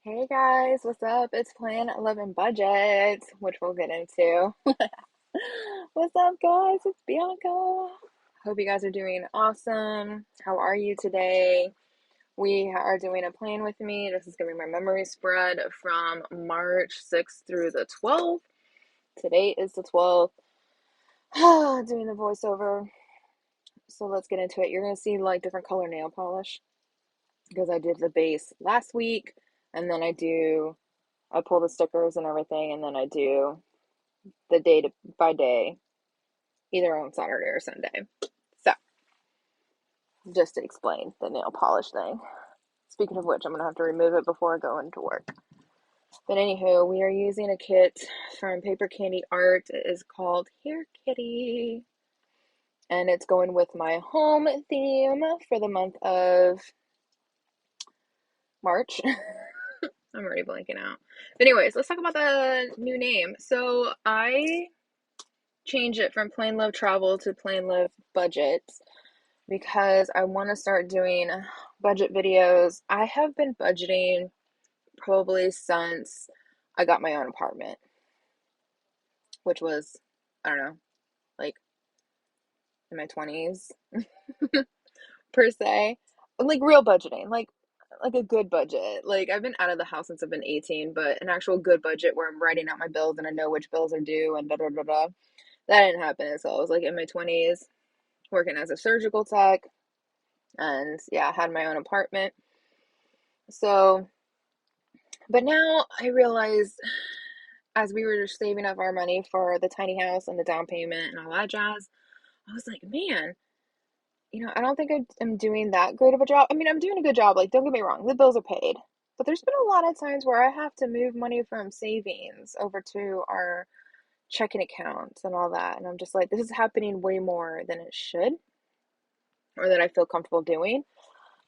Hey guys, what's up? It's Plan.Live.Budget, which we'll get into. What's up, guys? It's Bianca. Hope you guys are doing awesome. How are you today? We are doing a plan with me. This is going to be my memory spread from March 6th through the 12th. Today is the 12th. Doing the voiceover. So let's get into it. You're going to see like different color nail polish because I did the base last week, and then I pull the stickers and everything, and then I do the by day, either on Saturday or Sunday. So, just to explain the nail polish thing. Speaking of which, I'm going to have to remove it before I go into work. But anywho, we are using a kit from Paper Candy Art. It is called Hair Kitty. And it's going with my home theme for the month of March. I'm already blanking out. But anyways, let's talk about the new name. So I changed it from Plan.Live.Travel to Plan.Live.Budget because I want to start doing budget videos. I have been budgeting probably since I got my own apartment, which was, I don't know, like in my 20s per se. Like real budgeting, like a good budget. Like I've been out of the house since I've been 18, but an actual good budget where I'm writing out my bills and I know which bills are due and da da da da. That didn't happen. So I was like in my 20s working as a surgical tech, and yeah, I had my own apartment. So, but now I realize as we were just saving up our money for the tiny house and the down payment and all that jazz, I was like, man, I don't think I'm doing that great of a job. I mean, I'm doing a good job. Like, don't get me wrong, the bills are paid. But there's been a lot of times where I have to move money from savings over to our checking accounts and all that. And I'm just like, this is happening way more than it should or that I feel comfortable doing.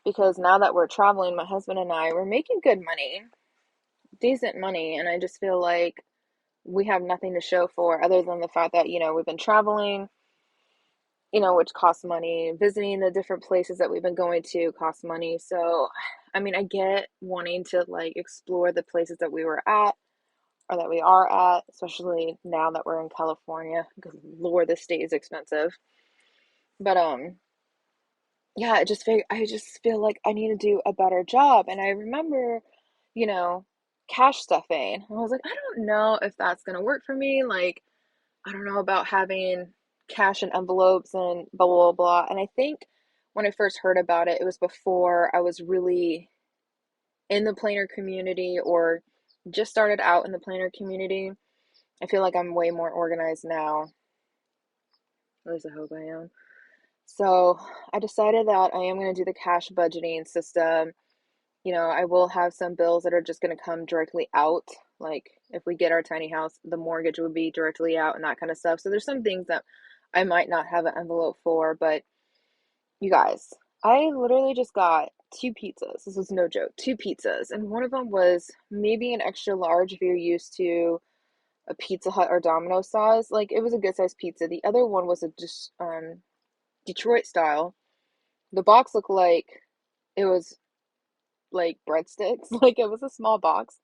Because now that we're traveling, my husband and I, we're making good money, decent money. And I just feel like we have nothing to show for other than the fact that, we've been traveling, which costs money. Visiting the different places that we've been going to costs money. So, I mean, I get wanting to like explore the places that we were at or that we are at, especially now that we're in California, because Lord, this state is expensive. But yeah, I just feel like I need to do a better job. And I remember, you know, cash stuffing. And I was like, I don't know if that's gonna work for me. Like, I don't know about having cash in envelopes and blah blah blah blah. And I think when I first heard about it, it was before I was really in the planner community or just started out in the planner community. I feel like I'm way more organized now. At least I hope I am. So I decided that I am going to do the cash budgeting system. I will have some bills that are just going to come directly out. Like if we get our tiny house, the mortgage would be directly out and that kind of stuff. So there's some things that I might not have an envelope for, but you guys, I literally just got two pizzas. This is no joke, two pizzas. And one of them was maybe an extra large if you're used to a Pizza Hut or Domino's size. Like it was a good sized pizza. The other one was a just Detroit style. The box looked like it was like breadsticks. Like it was a small box.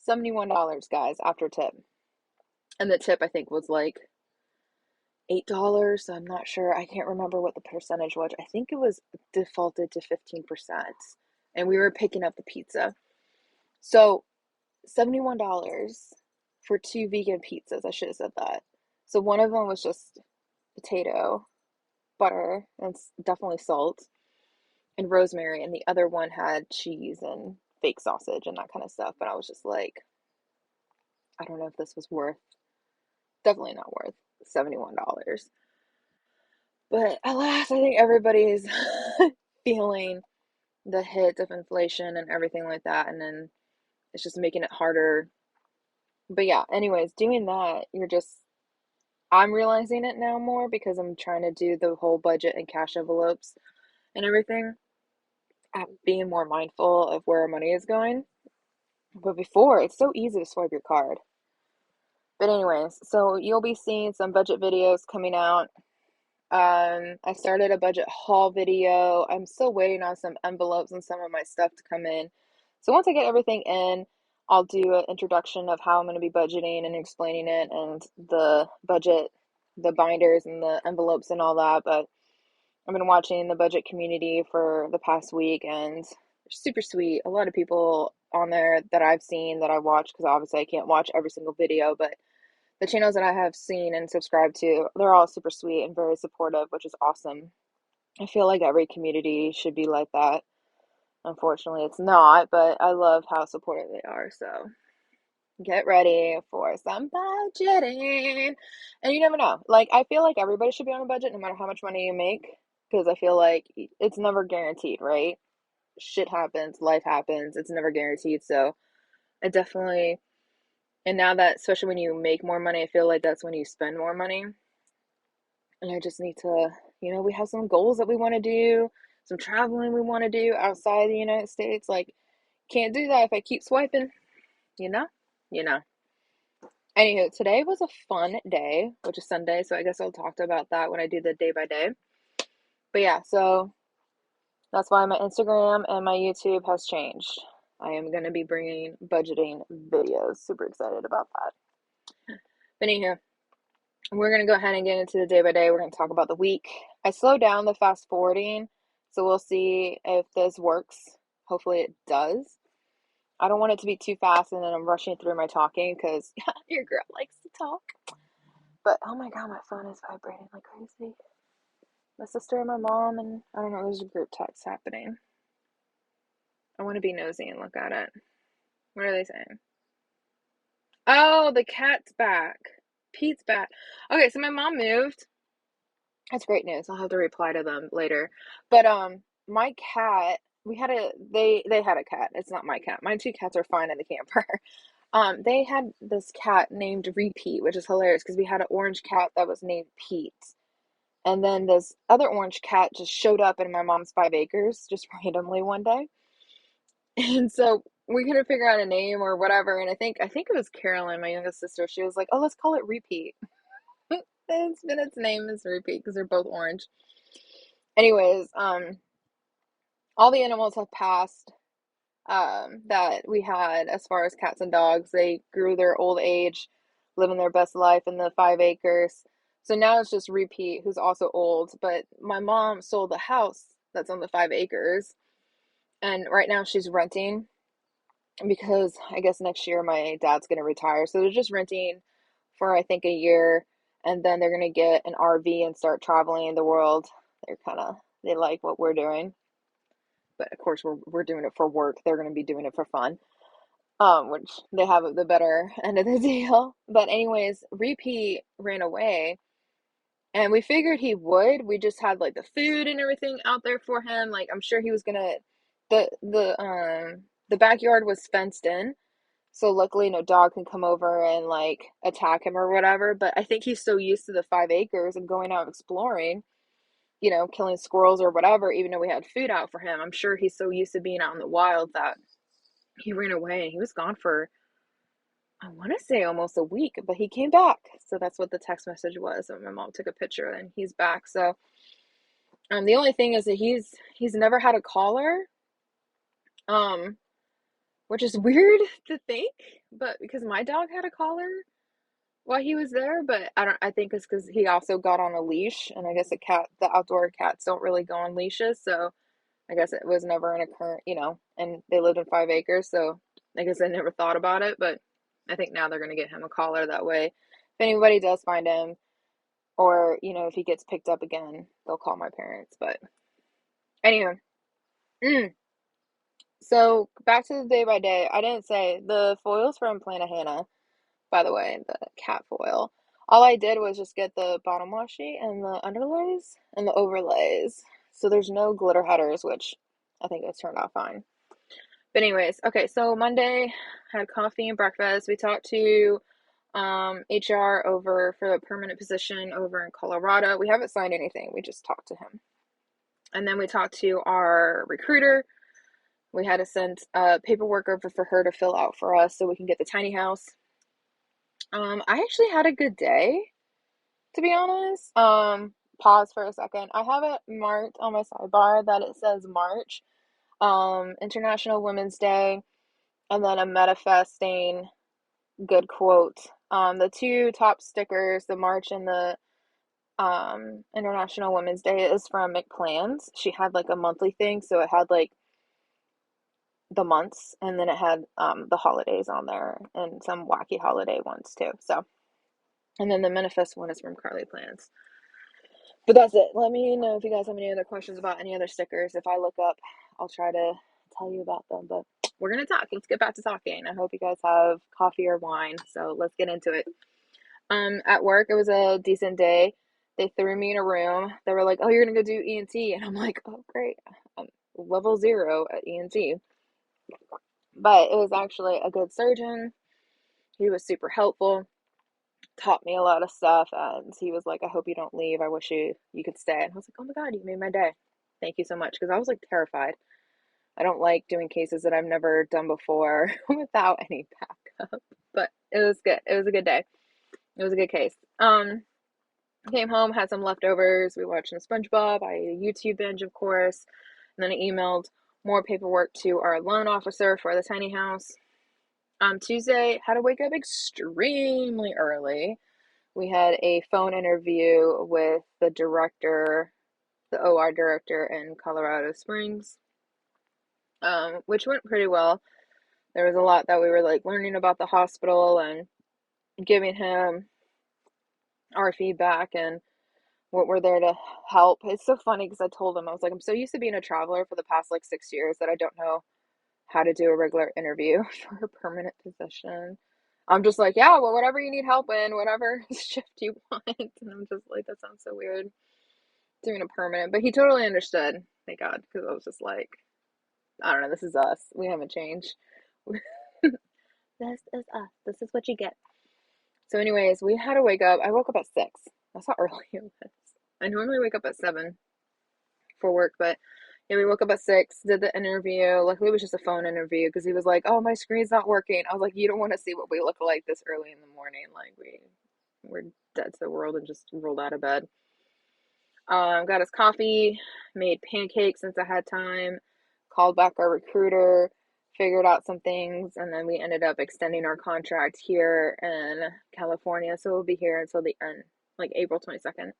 $71, guys, after tip. And the tip I think was like $8. So I'm not sure. I can't remember what the percentage was. I think it was defaulted to 15%. And we were picking up the pizza. So $71 for two vegan pizzas. I should have said that. So one of them was just potato, butter, and definitely salt and rosemary, and the other one had cheese and fake sausage and that kind of stuff. But I was just like, I don't know if this was worth, definitely not worth $71. But alas, I think everybody's feeling the hit of inflation and everything like that, and then it's just making it harder. But yeah, anyways, doing that, I'm realizing it now more because I'm trying to do the whole budget and cash envelopes and everything. Being more mindful of where our money is going. But before, it's so easy to swipe your card. But anyways, so you'll be seeing some budget videos coming out. I started a budget haul video. I'm still waiting on some envelopes and some of my stuff to come in. So once I get everything in, I'll do an introduction of how I'm going to be budgeting and explaining it and the budget, the binders and the envelopes and all that. But I've been watching the budget community for the past week, and they're super sweet. A lot of people on there that I've seen that I watch, because obviously I can't watch every single video, but the channels that I have seen and subscribed to, they're all super sweet and very supportive, which is awesome. I feel like every community should be like that. Unfortunately, it's not, but I love how supportive they are. So get ready for some budgeting. And you never know. Like, I feel like everybody should be on a budget no matter how much money you make, because I feel like it's never guaranteed, right? Shit happens, life happens, it's never guaranteed. So I definitely, and now that, especially when you make more money, I feel like that's when you spend more money. And I just need to, we have some goals that we want to do, some traveling we want to do outside the United States. Like, can't do that if I keep swiping, you know? You know. Anywho, today was a fun day, which is Sunday, so I guess I'll talk about that when I do the day by day. But yeah, so that's why my Instagram and my YouTube has changed. I am going to be bringing budgeting videos. Super excited about that. But anywho, we're going to go ahead and get into the day by day. We're going to talk about the week. I slowed down the fast forwarding, so we'll see if this works. Hopefully it does. I don't want it to be too fast and then I'm rushing through my talking, because your girl likes to talk. But oh my god, my phone is vibrating like crazy. My sister and my mom, and I don't know, there's a group text happening. I want to be nosy and look at it. What are they saying? Oh, the cat's back. Pete's back. Okay, so my mom moved. That's great news. I'll have to reply to them later. But my cat, they had a cat. It's not my cat. My two cats are fine in the camper. They had this cat named Repeat, which is hilarious because we had an orange cat that was named Pete. And then this other orange cat just showed up in my mom's 5 acres just randomly one day. And so we couldn't figure out a name or whatever. And I think it was Carolyn, my youngest sister. She was like, "Oh, let's call it Repeat." Its name is Repeat because they're both orange. Anyways, all the animals have passed that we had as far as cats and dogs. They grew their old age, living their best life in the 5 acres. So now it's just Repeat, who's also old. But my mom sold the house that's on the 5 acres, and right now she's renting because I guess next year my dad's gonna retire. So they're just renting for I think a year, and then they're gonna get an RV and start traveling the world. They like what we're doing, but of course we're doing it for work. They're gonna be doing it for fun. Which they have the better end of the deal. But anyways, Repeat ran away, and we figured he would. We just had like the food and everything out there for him. Like, I'm sure he was gonna. The backyard was fenced in, so luckily no dog can come over and like attack him or whatever. But I think he's so used to the 5 acres and going out exploring, killing squirrels or whatever. Even though we had food out for him, I'm sure he's so used to being out in the wild that he ran away, and he was gone for, I want to say, almost a week, but he came back. So that's what the text message was. And my mom took a picture and he's back. So the only thing is that he's never had a collar. Um which is weird to think, but because my dog had a collar while he was there, but I think it's because he also got on a leash, and I guess the outdoor cats don't really go on leashes, so I guess it was never an occurrence, and they lived in 5 acres, so I guess I never thought about it, but I think now they're going to get him a collar. That way, if anybody does find him, or, if he gets picked up again, they'll call my parents. But anyway, so back to the day by day. I didn't say the foils from Planet Hannah, by the way, the cat foil. All I did was just get the bottom washi and the underlays and the overlays. So there's no glitter headers, which I think it's turned out fine. But anyways, okay, so Monday, had coffee and breakfast. We talked to HR over for the permanent position over in Colorado. We haven't signed anything. We just talked to him. And then we talked to our recruiter. We had to send paperwork over for her to fill out for us so we can get the tiny house. I actually had a good day, to be honest. Pause for a second. I have it marked on my sidebar that it says March, International Women's Day. and then a manifesting good quote. The two top stickers, the March and the International Women's Day, is from McPlans. She had like a monthly thing, so it had like the months, and then it had the holidays on there and some wacky holiday ones too. So, and then the manifest one is from Carly Plans. But that's it. Let me know if you guys have any other questions about any other stickers. If I look up, I'll try to tell you about them. But we're gonna talk. Let's get back to talking. I hope you guys have coffee or wine. So let's get into it. At work, it was a decent day. They threw me in a room. They were like, "Oh, you're gonna go do ENT," and I'm like, "Oh, great, I'm level 0 at ENT." But it was actually a good surgeon. He was super helpful, taught me a lot of stuff, and he was like, "I hope you don't leave. I wish you could stay." And I was like, "Oh my God, you made my day. Thank you so much." Because I was like terrified. I don't like doing cases that I've never done before without any backup. But it was good. It was a good day. It was a good case. Came home, had some leftovers. We watched some SpongeBob. I ate a YouTube binge, of course. And then I emailed more paperwork to our loan officer for the tiny house. Tuesday, had to wake up extremely early. We had a phone interview with the director, the OR director in Colorado Springs, which went pretty well. There was a lot that we were like learning about the hospital and giving him our feedback and what we're there to help. It's so funny because I told him, I was like, I'm so used to being a traveler for the past like 6 years that I don't know how to do a regular interview for a permanent position. I'm just like, yeah, well, whatever you need help in, whatever shift you want. And I'm just like, that sounds so weird doing a permanent. But he totally understood, thank God, because I was just like, I don't know, this is us. We haven't changed. This is us. This is what you get. So, anyways, we had to wake up. I woke up at 6. That's how early it was. I normally wake up at 7 for work, but yeah, we woke up at 6, did the interview. Luckily, it was just a phone interview because he was like, "Oh, my screen's not working." I was like, "You don't want to see what we look like this early in the morning. Like we're dead to the world and just rolled out of bed." Got us coffee, made pancakes since I had time, called back our recruiter, figured out some things, and then we ended up extending our contract here in California. So we'll be here until the end, like April 22nd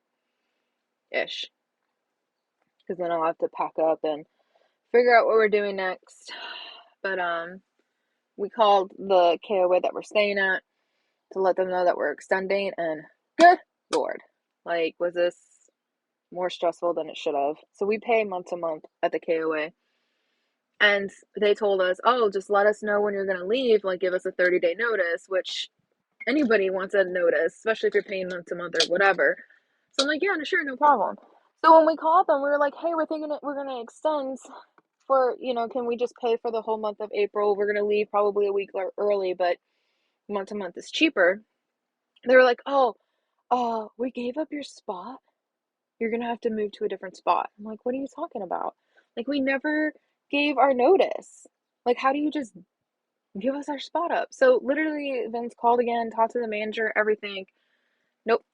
ish, because then I'll have to pack up and figure out what we're doing next. But we called the KOA that we're staying at to let them know that we're extending, and good Lord, like, was this more stressful than it should have. So we pay month to month at the KOA. And they told us, "Oh, just let us know when you're going to leave, like give us a 30-day notice," which anybody wants a notice, especially if you're paying month to month or whatever. So I'm like, "Yeah, sure, no problem." So when we called them, we were like, "Hey, we're thinking we're going to extend for, can we just pay for the whole month of April? We're going to leave probably a week early, but month to month is cheaper." They were like, "Oh, we gave up your spot. You're going to have to move to a different spot." I'm like, "What are you talking about? Like, we never gave our notice. Like, how do you just give us our spot up?" So literally, Vince called again, talked to the manager, everything. Nope,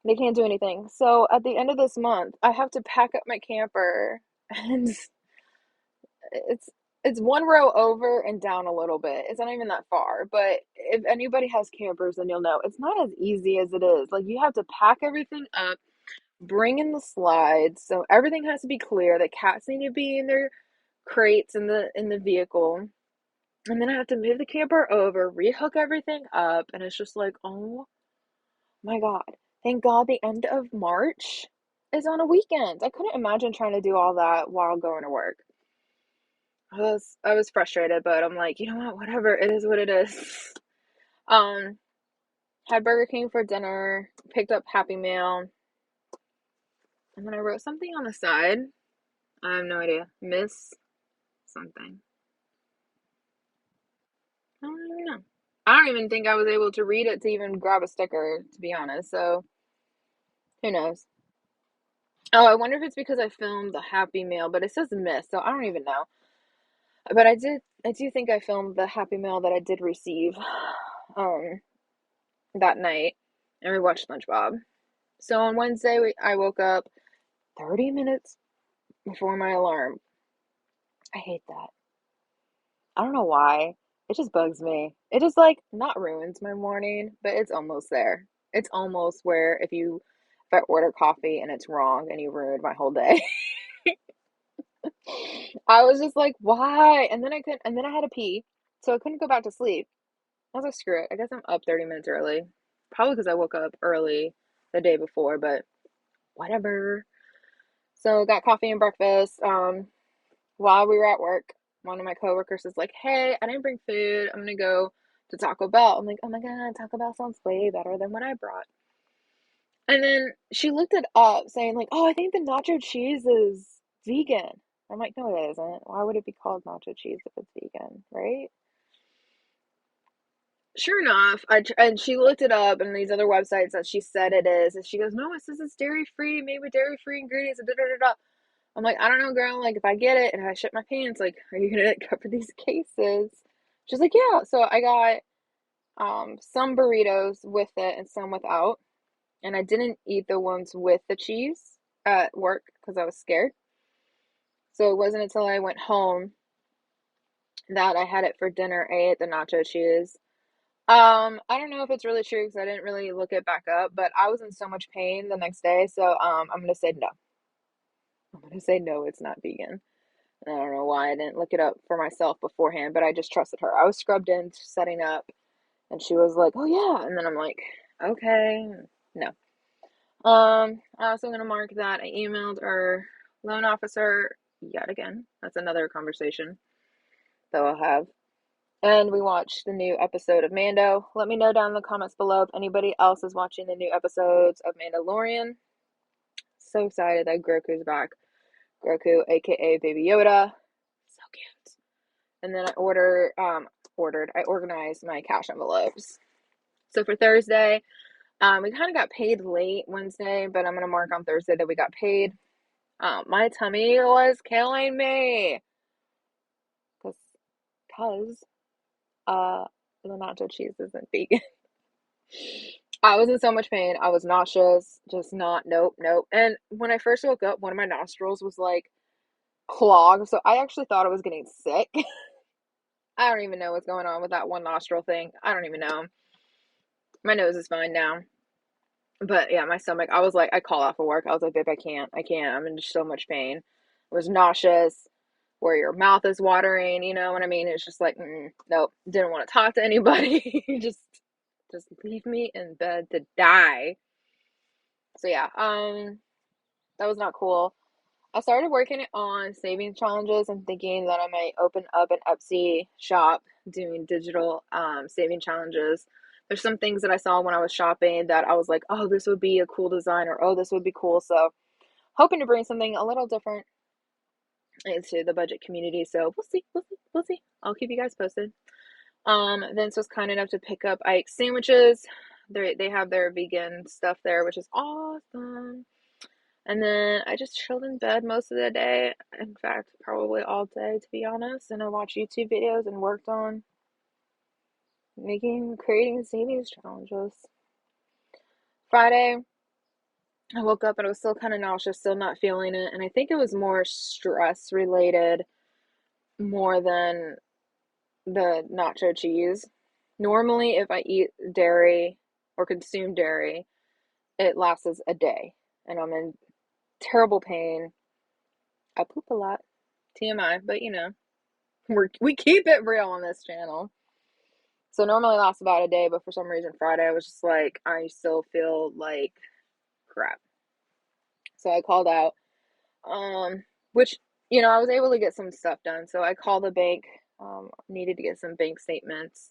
they can't do anything. So at the end of this month, I have to pack up my camper, and it's it's one row over and down a little bit. It's not even that far. But if anybody has campers, then you'll know it's not as easy as it is. Like, you have to pack everything up, bring in the slides, so everything has to be clear. The cats need to be in their crates in the vehicle. And then I have to move the camper over, rehook everything up, and it's just like, oh my God. Thank God the end of March is on a weekend. I couldn't imagine trying to do all that while going to work. I was frustrated, but I'm like, you know what, whatever, it is what it is. Um, had Burger King for dinner, picked up Happy Meal, and then I wrote something on the side. I have no idea. Miss something. I don't even know. I don't even think I was able to read it to even grab a sticker, to be honest. So who knows? Oh, I wonder if it's because I filmed the Happy Meal, but it says miss, so I don't even know. But I do think I filmed the Happy Meal that I did receive um that night, and we watched SpongeBob. So on Wednesday, I woke up 30 minutes before my alarm. I hate that. I don't know why. It just bugs me. It just like not ruins my morning, but it's almost there. It's almost where if I order coffee and it's wrong and you ruined my whole day. I was just like, why? And then I had to pee, so I couldn't go back to sleep. I was like, screw it. I guess I'm up 30 minutes early. Probably because I woke up early the day before, but whatever. So got coffee and breakfast. While we were at work, one of my coworkers is like, "Hey, I didn't bring food. I'm gonna go to Taco Bell." I'm like, "Oh my God, Taco Bell sounds way better than what I brought." And then she looked it up, saying like, "Oh, I think the nacho cheese is vegan." I'm like, "No, it isn't. Why would it be called nacho cheese if it's vegan, right?" Sure enough, and she looked it up and these other websites that she said it is, and she goes, "No, it says it's dairy free, made with dairy free ingredients." And da da da da. I'm like, "I don't know, girl. Like, if I get it and I shit my pants, like, are you gonna cover these cases?" She's like, "Yeah." So I got some burritos with it and some without, and I didn't eat the ones with the cheese at work because I was scared. So it wasn't until I went home that I had it for dinner. I ate the nacho cheese. I don't know if it's really true because I didn't really look it back up, but I was in so much pain the next day, so I'm gonna say no. I'm gonna say no, it's not vegan. I don't know why I didn't look it up for myself beforehand, but I just trusted her. I was scrubbed in setting up, and she was like, "Oh yeah," and then I'm like, "Okay, no." I also gonna mark that I emailed our loan officer yet again. That's another conversation that we'll have. And we watched the new episode of Mando. Let me know down in the comments below if anybody else is watching the new episodes of Mandalorian. So excited that Grogu's back. Grogu, aka Baby Yoda. So cute. And then I organized my cash envelopes. So for Thursday, we kind of got paid late Wednesday, but I'm gonna mark on Thursday that we got paid. My tummy was killing me because uh the nacho cheese isn't vegan. I was in so much pain. I was nauseous, just not, nope, nope. And when I first woke up, one of my nostrils was like clogged, so I actually thought I was getting sick. I don't even know what's going on with that one nostril thing. I don't even know. My nose is fine now. But yeah, my stomach, I was like, I called off of work. I was like, babe, I can't. I'm in so much pain. I was nauseous, where your mouth is watering, you know what I mean? It's just like, nope, didn't want to talk to anybody. Just leave me in bed to die. So yeah, that was not cool. I started working on savings challenges and thinking that I might open up an Etsy shop doing digital saving challenges. There's some things that I saw when I was shopping that I was like, oh, this would be a cool design, or oh, this would be cool. So hoping to bring something a little different into the budget community. So we'll see. I'll keep you guys posted. Vince was kind enough to pick up Ike's sandwiches. They have their vegan stuff there, which is awesome. And then I just chilled in bed most of the day. In fact, probably all day, to be honest. And I watched YouTube videos and worked on creating savings challenges. Friday, I woke up and I was still kind of nauseous, still not feeling it. And I think it was more stress related more than the nacho cheese. Normally, if I eat dairy or consume dairy, it lasts a day. And I'm in terrible pain. I poop a lot. TMI, but we keep it real on this channel. So normally it lasts about a day, but for some reason Friday I was just like, I still feel like crap. So I called out, which I was able to get some stuff done. So I called the bank, needed to get some bank statements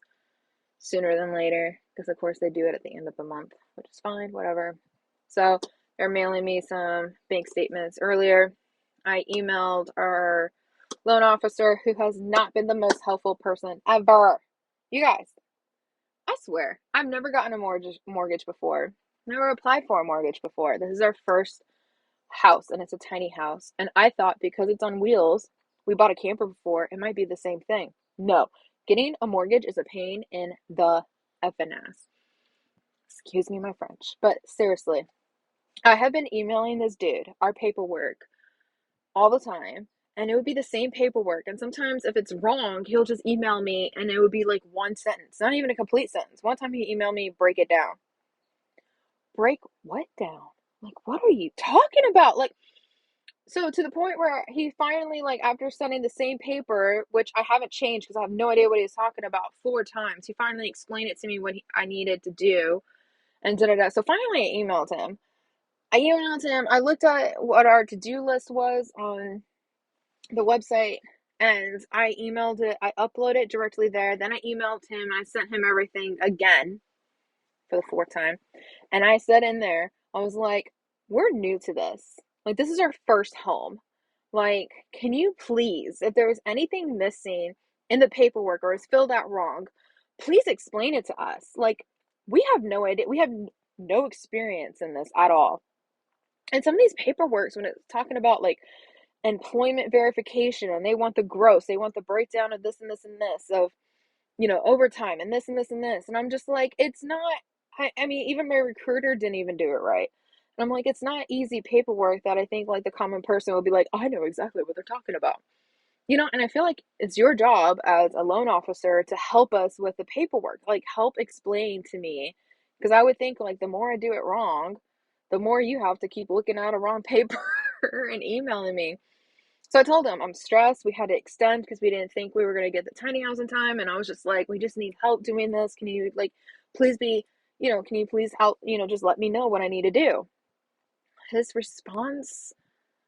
sooner than later because of course they do it at the end of the month, which is fine, whatever. So they're mailing me some bank statements earlier. I emailed our loan officer, who has not been the most helpful person ever. You guys, I swear, I've never gotten a mortgage before. Never applied for a mortgage before. This is our first house, and it's a tiny house. And I thought because it's on wheels, we bought a camper before, it might be the same thing. No, getting a mortgage is a pain in the effing ass. Excuse me, my French. But seriously, I have been emailing this dude our paperwork all the time, and it would be the same paperwork. And sometimes if it's wrong, he'll just email me and it would be like one sentence, not even a complete sentence. One time he emailed me, break it down. Break what down? Like, what are you talking about? Like, so to the point where he finally, like, after sending the same paper, which I haven't changed because I have no idea what he's talking about 4 times, he finally explained it to me what I needed to do and da da da. So finally, I emailed him. I looked at what our to-do list was on the website, and I emailed it. I uploaded it directly there. Then I emailed him. I sent him everything again for the 4th time. And I said in there, I was like, we're new to this. Like, this is our first home. Like, can you please, if there's anything missing in the paperwork or is filled out wrong, please explain it to us. Like, we have no idea. We have no experience in this at all. And some of these paperworks, when it's talking about like employment verification and they want the gross, they want the breakdown of this and this and this, of, overtime and this and this and this. And I'm just like, it's not, I mean, even my recruiter didn't even do it right. And I'm like, it's not easy paperwork that I think like the common person will be like, I know exactly what they're talking about. And I feel like it's your job as a loan officer to help us with the paperwork, like help explain to me. Because I would think like the more I do it wrong, the more you have to keep looking at a wrong paper and emailing me. So I told him I'm stressed. We had to extend because we didn't think we were going to get the tiny house in time. And I was just like, we just need help doing this. Can you like, please be, can you please help, just let me know what I need to do. His response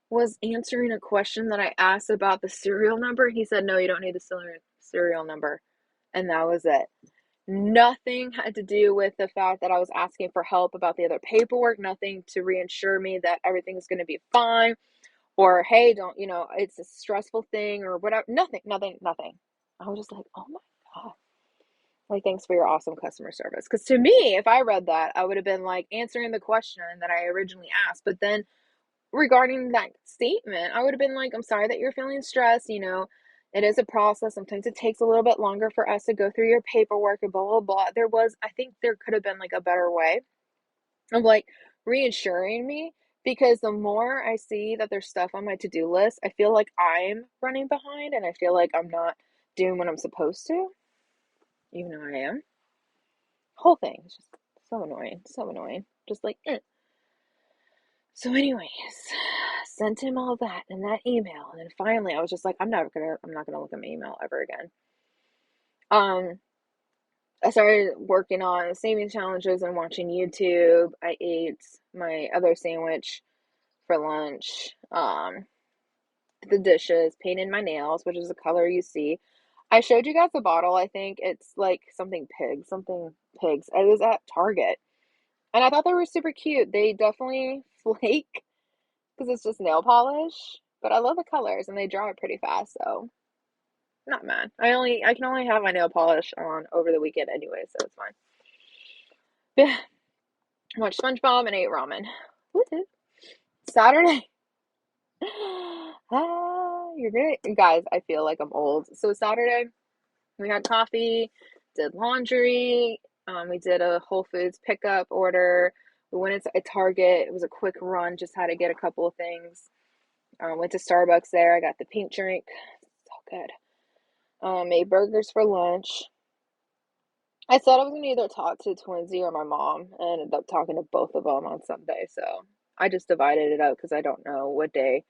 was answering a question that I asked about the serial number. He said, no, you don't need the serial number. And that was it. Nothing had to do with the fact that I was asking for help about the other paperwork, nothing to reassure me that everything's going to be fine, or hey, don't, it's a stressful thing or whatever. Nothing, nothing, nothing. I was just like, oh my God. Like, thanks for your awesome customer service. Because to me, if I read that, I would have been like answering the question that I originally asked. But then regarding that statement, I would have been like, I'm sorry that you're feeling stressed. It is a process. Sometimes it takes a little bit longer for us to go through your paperwork and blah, blah, blah. I think there could have been like a better way of like reassuring me, because the more I see that there's stuff on my to-do list, I feel like I'm running behind and I feel like I'm not doing what I'm supposed to, even though I am. Whole thing is just so annoying, so annoying. Just like, eh. So anyways, sent him all that in that email, and then finally I was just like, I'm not gonna look at my email ever again. I started working on saving challenges and watching YouTube. I ate my other sandwich for lunch. The dishes, painted my nails, which is the color you see. I showed you guys the bottle. I think it's like something pigs. It was at Target. And I thought they were super cute. They definitely flake because it's just nail polish, but I love the colors and they dry pretty fast, so not mad. I can only have my nail polish on over the weekend anyway, so it's fine. Yeah, watched SpongeBob and ate ramen. Woo-hoo. Saturday. You're great. Guys, I feel like I'm old. So Saturday, we had coffee, did laundry, we did a Whole Foods pickup order. We went into a Target. It was a quick run, just had to get a couple of things. Went to Starbucks there. I got the pink drink. So good. Made burgers for lunch. I said I was going to either talk to Twinsy or my mom. I ended up talking to both of them on Sunday. So I just divided it up because I don't know what day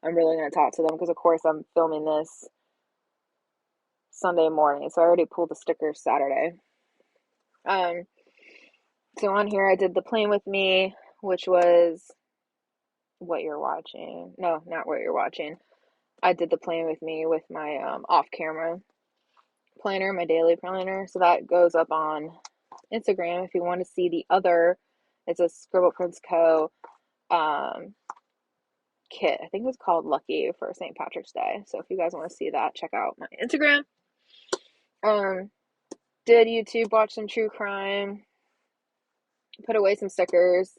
I'm really going to talk to them. Because, of course, I'm filming this Sunday morning. So I already pulled the stickers Saturday. So on here, I did the Plan with me, which was what you're watching. No, not what you're watching. I did the Plan with me with my off-camera planner, my daily planner. So that goes up on Instagram if you want to see the other. It's a Scribble Prince Co. Kit. I think it was called Lucky for St. Patrick's Day. So if you guys want to see that, check out my Instagram. Did YouTube, watch some true crime, put away some stickers.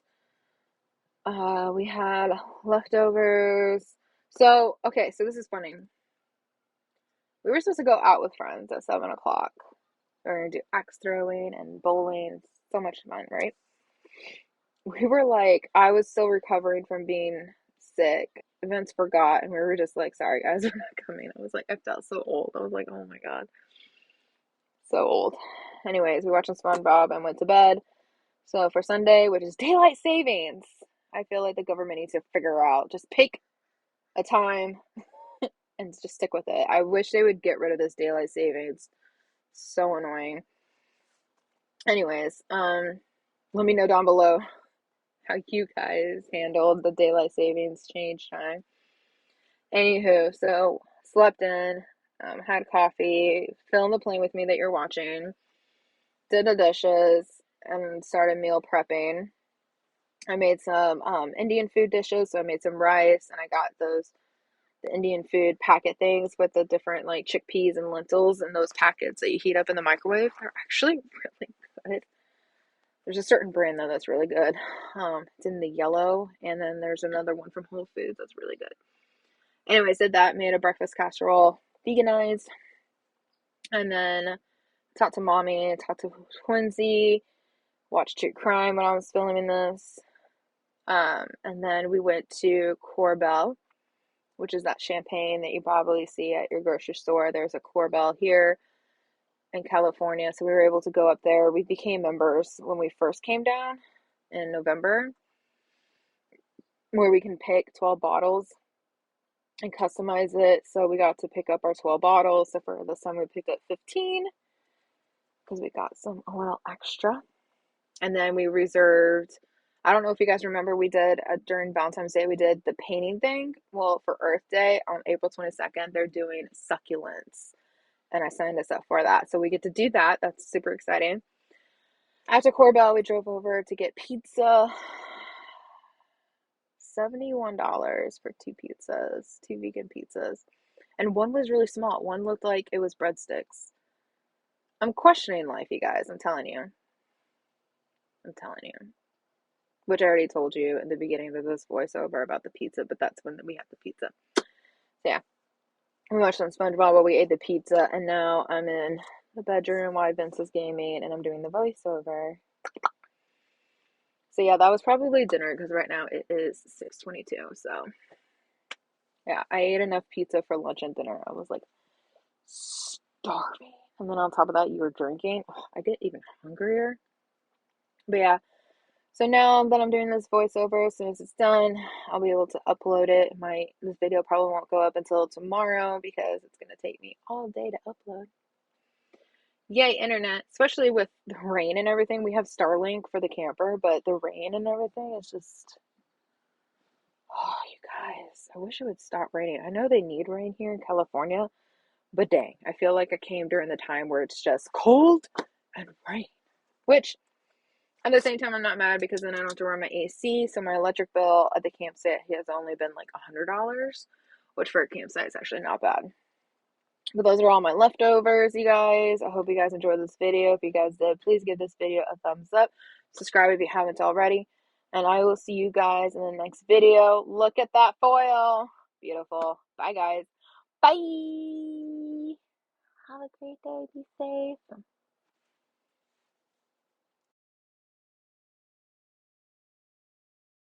We had leftovers. So, okay, so this is funny. We were supposed to go out with friends at 7 o'clock. We're going to do axe throwing and bowling. So much fun, right? We were like, I was still recovering from being sick. Vince forgot, and we were just like, sorry guys, we're not coming. I was like, I felt so old. I was like, oh my God, so old. Anyways, we watched some SpongeBob and went to bed. So for Sunday, which is daylight savings, I feel like the government needs to figure out, just pick a time and just stick with it. I wish they would get rid of this daylight savings. So annoying. Anyways, let me know down below how you guys handled the daylight savings change time. Anywho, so slept in, had coffee, fill in the plane with me that you're watching, did the dishes, and started meal prepping. I made some Indian food dishes, so I made some rice, and I got the Indian food packet things with the different like chickpeas and lentils and those packets that you heat up in the microwave. They're actually really good. There's a certain brand though that's really good. It's in the yellow, and then there's another one from Whole Foods that's really good. Anyways, did that, made a breakfast casserole, veganized, and then talked to mommy, talked to Twinsy, watched true crime when I was filming this. And then we went to Corbel, which is that champagne that you probably see at your grocery store. There's a Corbel here in California, so we were able to go up there. We became members when we first came down in November, where we can pick 12 bottles and customize it. So we got to pick up our 12 bottles. So for this time we picked up 15 because we got some a little extra. And then we reserved, I don't know if you guys remember, we did during Valentine's Day, we did the painting thing. Well, for Earth Day on April 22nd, they're doing succulents. And I signed us up for that. So we get to do that. That's super exciting. After Corbel, we drove over to get pizza. $71 for two pizzas, two vegan pizzas. And one was really small. One looked like it was breadsticks. I'm questioning life, you guys. I'm telling you. I'm telling you. Which I already told you in the beginning of this voiceover about the pizza, but that's when we had the pizza. So yeah. We watched some SpongeBob while we ate the pizza, and now I'm in the bedroom while Vince is gaming, and I'm doing the voiceover. So yeah, that was probably dinner because right now it is 6:22. So yeah, I ate enough pizza for lunch and dinner. I was like starving. And then on top of that, you were drinking. Oh, I get even hungrier. But yeah, so now that I'm doing this voiceover, as soon as it's done, I'll be able to upload it. This video probably won't go up until tomorrow because it's gonna take me all day to upload. Yay, internet! Especially with the rain and everything. We have Starlink for the camper, but the rain and everything is just. Oh, you guys! I wish it would stop raining. I know they need rain here in California, but dang, I feel like I came during the time where it's just cold and rain. Which, at the same time, I'm not mad because then I don't have to run my AC. So my electric bill at the campsite has only been like $100, which for a campsite is actually not bad. But those are all my leftovers, you guys. I hope you guys enjoyed this video. If you guys did, please give this video a thumbs up. Subscribe if you haven't already. And I will see you guys in the next video. Look at that foil. Beautiful. Bye, guys. Bye. Have a great day. Be safe.